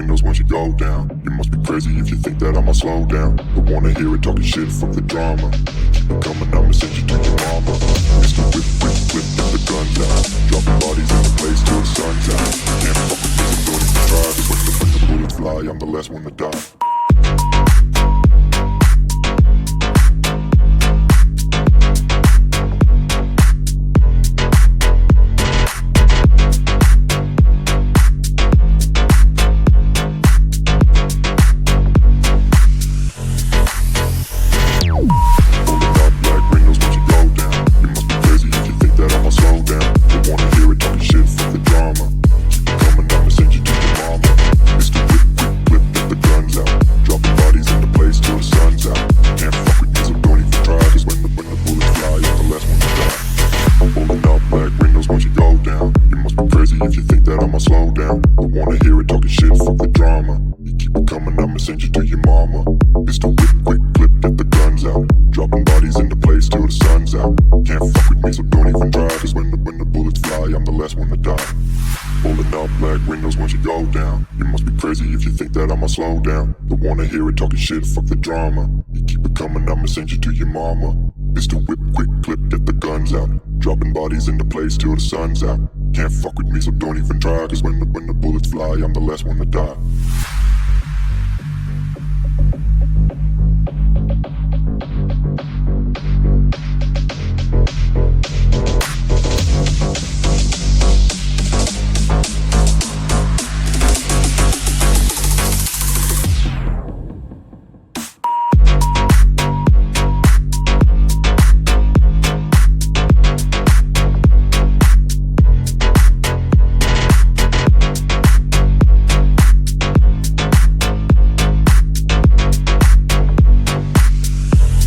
windows once you go down. You must be crazy if you think that I'ma slow down. Don't wanna hear it talking shit, fuck the drama. Keep it coming, I'ma send you to your mama. Mr. Whip, whip, whip, get the guns out. Dropping bodies in the place till the sun's out. Can't fuck with me, so don't even try. Cause when the bullets fly, I'm the last one to die. If you think that I'ma slow down, don't wanna hear it talking shit, fuck the drama. You keep it coming, I'ma send you to your mama. Mr. Whip, quick clip, get the guns out. Dropping bodies into place till the sun's out. Can't fuck with me, so don't even try. Cause when the bullets fly, I'm the last one to die. Pulling up black windows once you go down. You must be crazy if you think that I'ma slow down. Don't wanna hear it talking shit, fuck the drama. You keep it coming, I'ma send you to your mama. Mr. Whip, quick clip, get the guns out. Dropping bodies into place till the sun's out. Can't fuck with me, so don't even try. Cause when the bullets fly, I'm the last one to die.